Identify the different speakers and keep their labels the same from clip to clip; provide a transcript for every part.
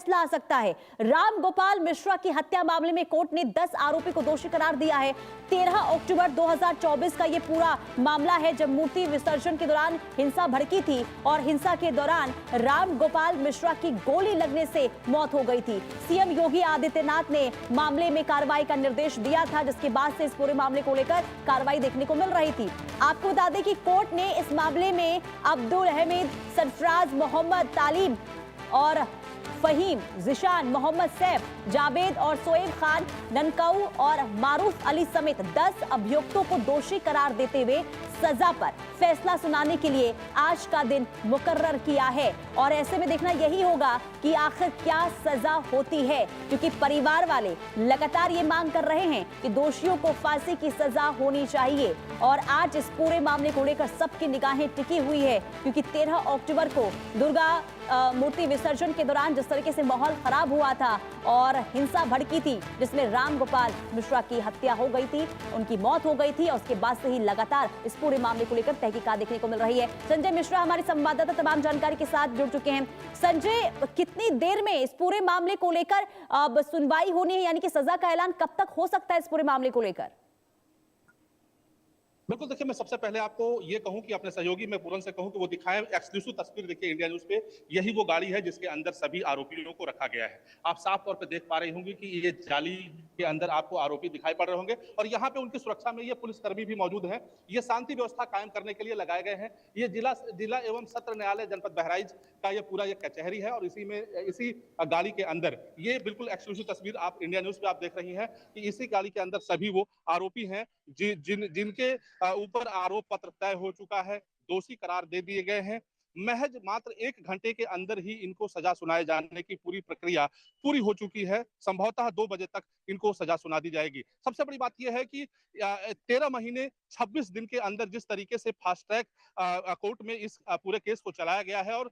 Speaker 1: फैसला आ सकता है। राम गोपाल मिश्रा की हत्या मामले में कोर्ट ने 10 आरोपी को दोषी करार दिया है। 13 अक्टूबर 2024 का यह पूरा मामला है, जब मूर्ति विसर्जन के दौरान हिंसा भड़की थी और हिंसा के दौरान राम गोपाल मिश्रा की गोली लगने से मौत हो गई थी। सीएम योगी आदित्यनाथ ने मामले में कार्रवाई का निर्देश दिया था, जिसके बाद से इस पूरे मामले को लेकर कार्रवाई देखने को मिल रही थी। आपको बता दें कि कोर्ट ने इस मामले में अब्दुल हमीद, सरफराज मोहम्मद, तालिब और फहीम, जिशान, मोहम्मद सैफ, जावेद और सोएब खान, ननकाऊ और मारूफ अली समेत 10 अभियुक्तों को दोषी करार देते हुए सजा पर फैसला सुनाने के लिए आज का दिन मुकर्रर किया है। और ऐसे में देखना यही होगा कि आखिर क्या सजा होती है, क्योंकि परिवार वाले लगातार ये मांग कर रहे हैं कि दोषियों को फांसी की सजा होनी चाहिए। और आज इस पूरे मामले को लेकर सबकी निगाहें टिकी हुई है, क्योंकि 13 अक्टूबर को दुर्गा मूर्ति विसर्जन के दौरान जिस तरीके से माहौल खराब हुआ था और हिंसा भड़की थी, जिसमें राम गोपाल मिश्रा की हत्या हो गई थी, उनकी मौत हो गई थी, और उसके बाद से ही लगातार इस पूरे मामले को लेकर तहकीकात देखने को मिल रही है। संजय मिश्रा हमारे संवाददाता तमाम जानकारी के साथ जुड़ चुके हैं। संजय, कितनी देर में इस पूरे मामले को लेकर अब सुनवाई होनी है, यानी कि सजा का ऐलान कब तक हो सकता है इस पूरे मामले को लेकर?
Speaker 2: बिल्कुल, देखिए मैं सबसे पहले आपको ये कहूं कि अपने सहयोगी मैं पूरन से कहूं कि वो दिखाएं एक्सक्लूसिव तस्वीर। देखिए इंडिया न्यूज पे यही वो गाड़ी है जिसके अंदर सभी आरोपियों को रखा गया है। आप साफ तौर पे देख पा रही होंगी कि ये जाली के अंदर आपको आरोपी दिखाई पड़ रहे होंगे, और यहाँ पे उनकी सुरक्षा में ये पुलिसकर्मी भी मौजूद है। ये शांति व्यवस्था कायम करने के लिए लगाए गए हैं। ये जिला एवं सत्र न्यायालय जनपद बहराइच का ये पूरा कचहरी है, और इसी गाड़ी के अंदर ये बिल्कुल एक्सक्लूसिव तस्वीर आप इंडिया न्यूज पे आप देख रही हैं कि इसी गाड़ी के अंदर सभी वो आरोपी हैं जिनके ऊपर आरोप पत्र तय हो चुका है, दोषी करार दे दिए गए हैं। महज मात्र 1 घंटे के अंदर ही इनको सजा सुनाए जाने की पूरी प्रक्रिया पूरी हो चुकी है। संभवतः 2 बजे तक इनको सजा सुना दी जाएगी। सबसे बड़ी बात यह है कि 13 महीने 26 दिन के अंदर जिस तरीके से फास्ट ट्रैक कोर्ट में इस पूरे केस को चलाया गया है, और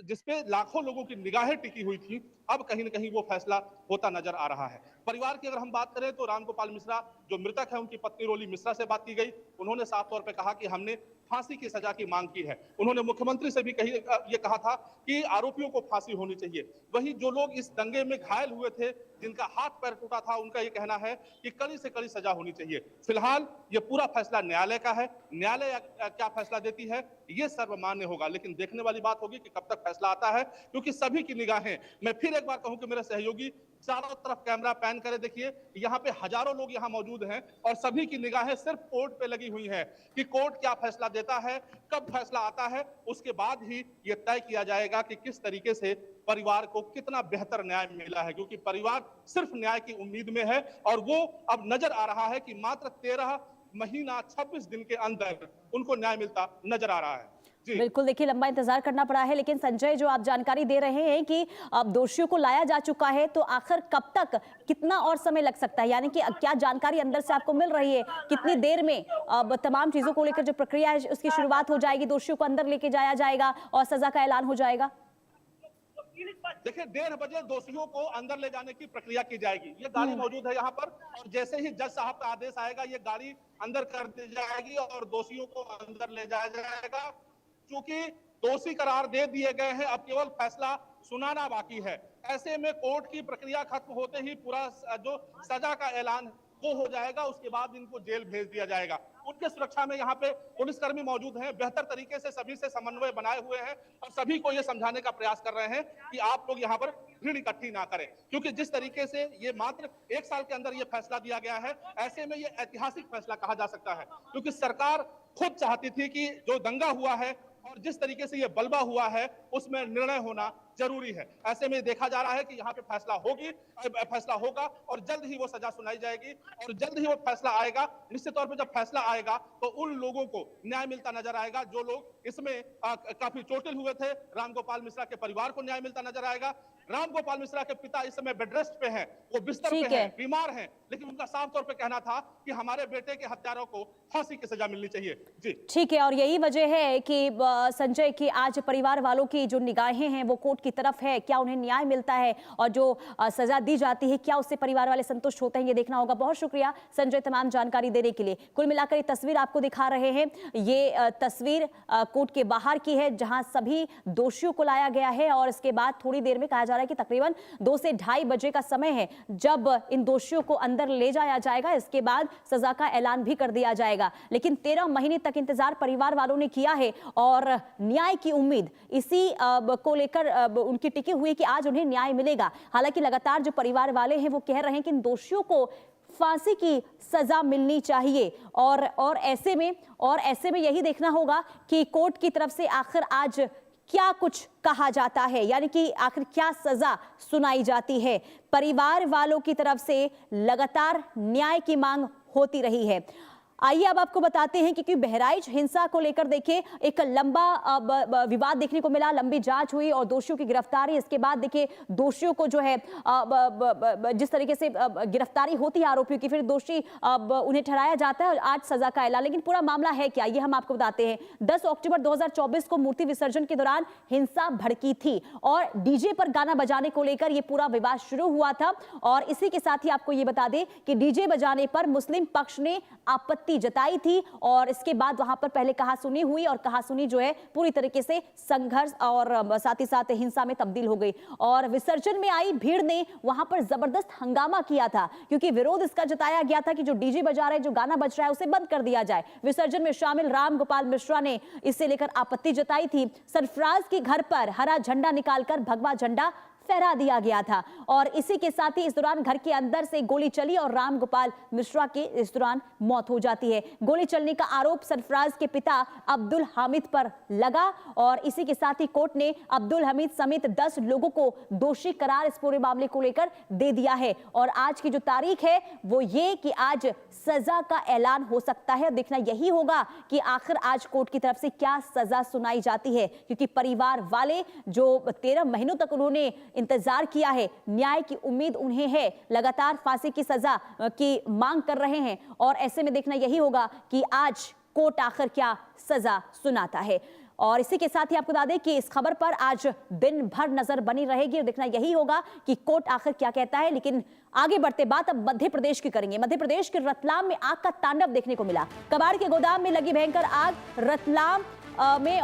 Speaker 2: जिसपे लाखों लोगों की निगाहें टिकी हुई थी, अब कहीं न कहीं वो फैसला होता नजर आ रहा है। परिवार की अगर हम बात करें तो राम गोपाल मिश्रा जो मृतक है, उनकी पत्नी रोली मिश्रा से बात की गई। उन्होंने साफ तौर पे कहा कि हमने फांसी की सजा की मांग की है। उन्होंने मुख्यमंत्री से भी ये कहा था कि आरोपियों को फांसी होनी चाहिए। वहीं जो लोग इस दंगे में घायल हुए थे, जिनका हाथ पैर टूटा था, उनका ये कहना है कि कड़ी से कड़ी सजा होनी चाहिए। फिलहाल ये पूरा फैसला न्यायालय का है। न्यायालय क्या फैसला देती है ये सर्वमान्य होगा, लेकिन देखने वाली बात होगी कि कब तक फैसला आता है, क्योंकि सभी की निगाहें, मैं फिर एक बार कहूं कि मेरे सहयोगी चारों तरफ कैमरा पैन करे, देखिए यहाँ पे हजारों लोग यहाँ मौजूद हैं, और सभी की निगाहें सिर्फ कोर्ट पे लगी हुई हैं कि कोर्ट क्या फैसला देता है, कब फैसला आता है। उसके बाद ही ये तय किया जाएगा कि किस तरीके से परिवार को कितना बेहतर न्याय मिला है, क्योंकि परिवार सिर्फ न्याय की उम्मीद में है, और वो अब नजर आ रहा है कि मात्र 13 महीना 26 दिन के अंदर उनको न्याय मिलता नजर आ रहा है।
Speaker 1: बिल्कुल, देखिए लंबा इंतजार करना पड़ा है, लेकिन संजय जो आप जानकारी दे रहे हैं कि अब दोषियों को लाया जा चुका है, तो आखिर कब तक, कितना और समय लग सकता है, यानी कि क्या जानकारी अंदर से आपको मिल रही है, कितनी देर में अब तमाम चीजों को लेकर जो प्रक्रिया है उसकी शुरुआत हो जाएगी, दोषियों को अंदर लेके जाया जाएगा और सजा का ऐलान हो जाएगा?
Speaker 2: देखिए 1:30 बजे दोषियों को अंदर ले जाने की प्रक्रिया की जाएगी। ये गाड़ी मौजूद है यहाँ पर, और जैसे ही जज साहब का आदेश आएगा, ये गाड़ी अंदर कर दी जाएगी और दोषियों को अंदर ले जाया जाएगा। क्योंकि दोषी करार दे दिए गए हैं, अब केवल फैसला सुनाना बाकी है। ऐसे में कोर्ट की प्रक्रिया खत्म होते ही पूरा जो सजा का ऐलान वो हो जाएगा। उसके बाद इनको जेल भेज दिया जाएगा। उनके सुरक्षा में यहाँ पे पुलिसकर्मी मौजूद हैं, बेहतर तरीके से सभी से समन्वय बनाए हुए हैं, और सभी को ये समझाने का प्रयास कर रहे हैं कि आप लोग यहाँ पर भीड़ इकट्ठी ना करें, क्योंकि जिस तरीके से ये मात्र 1 साल के अंदर ये फैसला दिया गया है, ऐसे में ये ऐतिहासिक फैसला कहा जा सकता है, क्योंकि सरकार खुद चाहती थी कि जो दंगा हुआ है और जिस तरीके से ये बलवा हुआ है, उसमें निर्णय होना जरूरी है। ऐसे में देखा जा रहा है कि यहाँ पे फैसला होगा, और जल्द ही वो सजा सुनाई जाएगी, और जल्द ही वो फैसला आएगा। निश्चित तौर पे जब फैसला आएगा तो उन लोगों को न्याय मिलता नजर आएगा जो लोग इसमें काफी चोटिल हुए थे। राम गोपाल मिश्रा के परिवार को न्याय मिलता नजर आएगा। राम गोपाल मिश्रा के पिता इस समय बेड रेस्ट पे हैं, वो बिस्तर पे हैं, बीमार हैं, लेकिन उनका साफ तौर पे कहना था कि हमारे बेटे के हत्यारों को फांसी की सजा मिलनी चाहिए। जी
Speaker 1: ठीक है, और यही वजह है कि संजय की आज परिवार वालों की जो निगाहें हैं वो कोर्ट कोर्ट की तरफ है, क्या उन्हें न्याय मिलता है और जो सजा दी जाती है क्या उससे परिवार वाले संतुष्ट होते हैं, ये देखना होगा। बहुत शुक्रिया संजय तमाम जानकारी देने के लिए। कुल मिलाकर ये तस्वीर आपको दिखा रहे हैं, ये तस्वीर कोर्ट के बाहर की है जहां सभी दोषियों को लाया गया है और इसके बाद थोड़ी देर में कहा जा रहा है कि तकरीबन 2 से ढाई बजे का समय है जब इन दोषियों को अंदर ले जाया जाएगा। इसके बाद सजा का ऐलान भी कर दिया जाएगा। लेकिन 13 महीने तक इंतजार परिवार वालों ने किया है और न्याय की उम्मीद इसी को लेकर उनकी टिकी हुई कि आज उन्हें न्याय मिलेगा। हालांकि लगातार जो परिवार वाले हैं वो कह रहे हैं कि इन दोषियों को फांसी की सजा मिलनी चाहिए और ऐसे में यही देखना होगा कि कोर्ट की तरफ से आखिर आज क्या कुछ कहा जाता है, यानी कि आखिर क्या सजा सुनाई जाती है। परिवार वालों की तरफ से लगातार न्याय की मांग होती रही है। आइए अब आपको बताते हैं कि बहराइच हिंसा को लेकर देखिए एक लंबा विवाद देखने को मिला, लंबी जांच हुई और दोषियों की गिरफ्तारी। इसके बाद देखिए दोषियों को जो है जिस तरीके से गिरफ्तारी होती है आरोपियों की, फिर दोषी उन्हें ठहराया जाता है और आज सजा का ऐलान। लेकिन पूरा मामला है क्या, ये हम आपको बताते हैं। 10 अक्टूबर 2024 को मूर्ति विसर्जन के दौरान हिंसा भड़की थी और डीजे पर गाना बजाने को लेकर यह पूरा विवाद शुरू हुआ था। और इसी के साथ ही आपको ये बता दें कि डीजे बजाने पर मुस्लिम पक्ष ने आपत्ति जताई थी और इसके बाद वहां पर पहले कहासुनी हुई और कहासुनी जो है पूरी तरीके से संघर्ष और साथ ही साथ हिंसा में तब्दील हो गई। और विसर्जन में आई भीड़ ने वहां पर जबरदस्त हंगामा किया था क्योंकि विरोध इसका जताया गया था कि जो डीजे बजा रहे हैं, जो गाना बज रहा है, उसे बंद कर दिया जाए। विसर्जन में शामिल राम गोपाल मिश्रा ने इसे लेकर आपत्ति जताई थी। सरफराज के घर पर हरा झंडा निकालकर भगवा झंडा फहरा दिया गया था और इसी के साथ ही इस दौरान घर के अंदर से गोली चली और राम गोपाल मिश्रा की इस दौरान मौत हो जाती है। गोली चलने का आरोप सरफराज के पिता अब्दुल हामिद पर लगा और इसी के साथ ही कोर्ट ने अब्दुल हामिद समेत 10 लोगों को दोषी करार इस पूरे मामले को लेकर दे दिया है। और आज की जो तारीख है वो ये कि आज सजा का ऐलान हो सकता है। देखना यही होगा कि आखिर आज कोर्ट की तरफ से क्या सजा सुनाई जाती है, क्योंकि परिवार वाले जो 13 महीनों तक उन्होंने इंतजार किया है, न्याय की उम्मीद उन्हें है, लगातार फांसी की सजा की मांग कर रहे हैं और ऐसे में देखना यही होगा कि आज कोर्ट आखिर क्या सजा सुनाता है। और इसी के साथ ही आपको बता दें कि इस खबर पर आज दिन भर नजर बनी रहेगी और देखना यही होगा कि कोर्ट आखिर क्या कहता है। लेकिन आगे बढ़ते बात अब मध्य प्रदेश की करेंगे। मध्य प्रदेश के रतलाम में आग का तांडव देखने को मिला। कबाड़ के गोदाम में लगी भयंकर आग रतलाम में